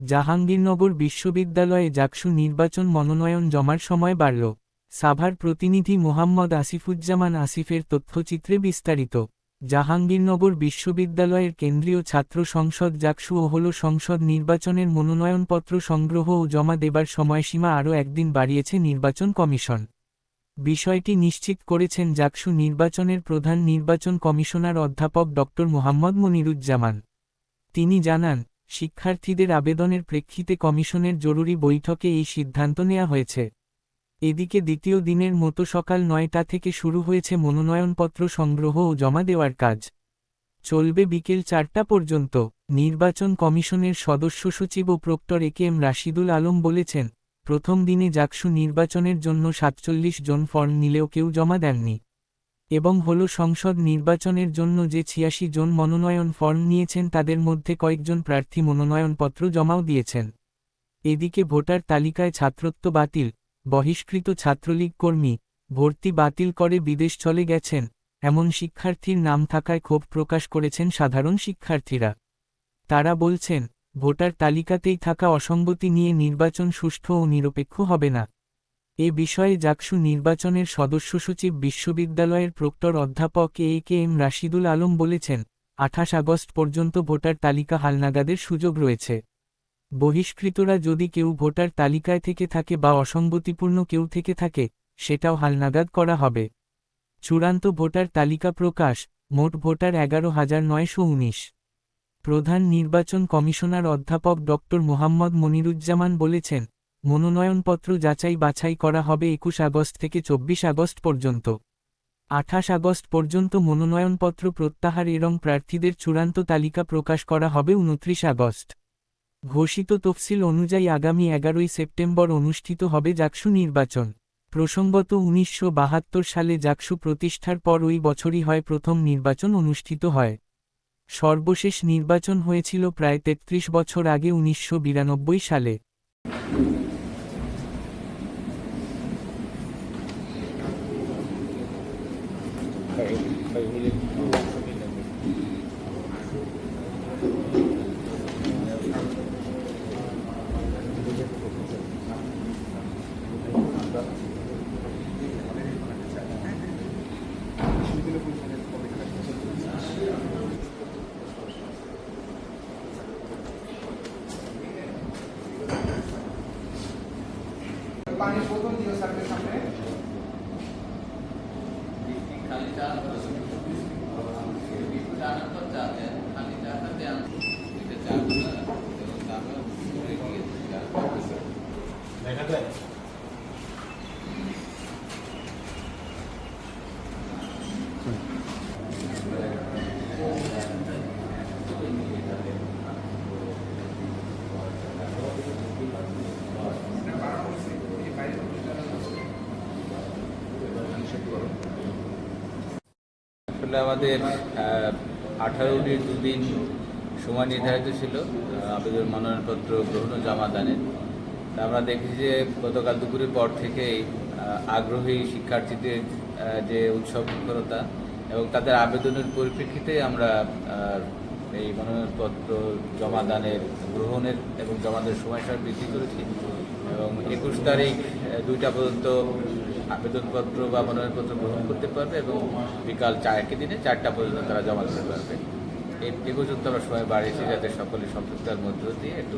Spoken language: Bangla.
জাহাঙ্গীরনগর বিশ্ববিদ্যালয়ে জাকসু নির্বাচন মনোনয়ন জমার সময় বাড়ল। সাভার প্রতিনিধি মোহাম্মদ আসিফুজ্জামান আসিফের তথ্যচিত্রে বিস্তারিত। জাহাঙ্গীরনগর বিশ্ববিদ্যালয়ের কেন্দ্রীয় ছাত্র সংসদ জাকসু ও হল সংসদ নির্বাচনের মনোনয়নপত্র সংগ্রহ ও জমা দেবার সময়সীমা আরও একদিন বাড়িয়েছে নির্বাচন কমিশন। বিষয়টি নিশ্চিত করেছেন জাকসু নির্বাচনের প্রধান নির্বাচন কমিশনার অধ্যাপক ড. মোহাম্মদ মনিরুজ্জামান। তিনি জানান, শিক্ষার্থীদের আবেদনের প্রেক্ষিতে কমিশনের জরুরি বৈঠকে এই সিদ্ধান্ত নেওয়া হয়েছে। এদিকে দ্বিতীয় দিনের মতো সকাল ৯টা থেকে শুরু হয়েছে মনোনয়নপত্র সংগ্রহ ও জমা দেওয়ার কাজ। চলবে বিকেল ৪টা পর্যন্ত। নির্বাচন কমিশনের সদস্য সচিব ও প্রক্টর এ.কে.এম. রাশিদুল আলম বলেছেন, প্রথম দিনে জাকসু নির্বাচনের জন্য ৪৭ জন ফর্ম নিলেও কেউ জমা দেননি। এবং হল সংসদ নির্বাচনের জন্য যে ৮৬ জন মনোনয়ন ফর্ম নিয়েছেন তাদের মধ্যে কয়েকজন প্রার্থী মনোনয়নপত্র জমাও দিয়েছেন। এদিকে ভোটার তালিকায় ছাত্রত্ব বাতিল, বহিষ্কৃত ছাত্রলীগ কর্মী, ভর্তি বাতিল করে বিদেশ চলে গেছেন এমন শিক্ষার্থীর নাম থাকায় ক্ষোভ প্রকাশ করেছেন সাধারণ শিক্ষার্থীরা। তারা বলছেন, ভোটার তালিকাতেই থাকা অসঙ্গতি নিয়ে নির্বাচন সুষ্ঠু ও নিরপেক্ষ হবে না। এ বিষয়ে জাকসু নির্বাচনের সদস্য সচিব বিশ্ববিদ্যালয়ের প্রক্টর অধ্যাপক এ.কে.এম. রাশিদুল আলম বলেছেন, ২৮ আগস্ট পর্যন্ত ভোটার তালিকা হালনাগাদের সুযোগ রয়েছে। বহিষ্কৃতরা যদি কেউ ভোটার তালিকায় থেকে থাকে বা অসঙ্গতিপূর্ণ কেউ থেকে থাকে, সেটাও হালনাগাদ করা হবে। চূড়ান্ত ভোটার তালিকা প্রকাশ, মোট ভোটার ১১,৯১৯। প্রধান নির্বাচন কমিশনার অধ্যাপক ড. মোহাম্মদ মনিরুজ্জামান বলেছেন, মনোনয়নপত্র যাচাই বাছাই করা হবে ২১ আগস্ট থেকে ২৪ আগস্ট পর্যন্ত। ২৮ আগস্ট পর্যন্ত মনোনয়নপত্র প্রত্যাহার এবং প্রার্থীদের চূড়ান্ত তালিকা প্রকাশ করা হবে ২৯ আগস্ট। ঘোষিত তফসিল অনুযায়ী আগামী ১১ই সেপ্টেম্বর অনুষ্ঠিত হবে জাকসু নির্বাচন। প্রসঙ্গত ১৯৭২ সালে জাকসু প্রতিষ্ঠার পর ওই বছরই হয় প্রথম নির্বাচন অনুষ্ঠিত হয়। সর্বশেষ নির্বাচন হয়েছিল প্রায় ৩৩ বছর আগে ১৯৯২ সালে। পানির বোতল দিও স্যারের সামনে। দেখা যায় আসলে আমাদের 18-19 দুদিন সময় নির্ধারিত ছিল আবেদন মনোনয়নপত্র গ্রহণ ও জমা দানের। তা আমরা দেখেছি যে গতকাল দুপুরের পর থেকেই আগ্রহী শিক্ষার্থীদের যে উৎসবমুখরতা এবং তাদের আবেদনের পরিপ্রেক্ষিতে আমরা এই মনোনয়নপত্র জমা দানের গ্রহণের এবং জমা দেওয়ার সময়সীমা বৃদ্ধি করেছি এবং ২১ তারিখ ২টা পর্যন্ত আবেদনপত্র বা মনোনয়নপত্র গ্রহণ করতে পারবে এবং বিকাল একই দিনে ৪টা পর্যন্ত তারা জমা দিতে পারবে। এই পর্যন্ত আমরা সময় বাড়িয়েছি যাতে সকলে সতর্কতার মধ্য দিয়ে একটু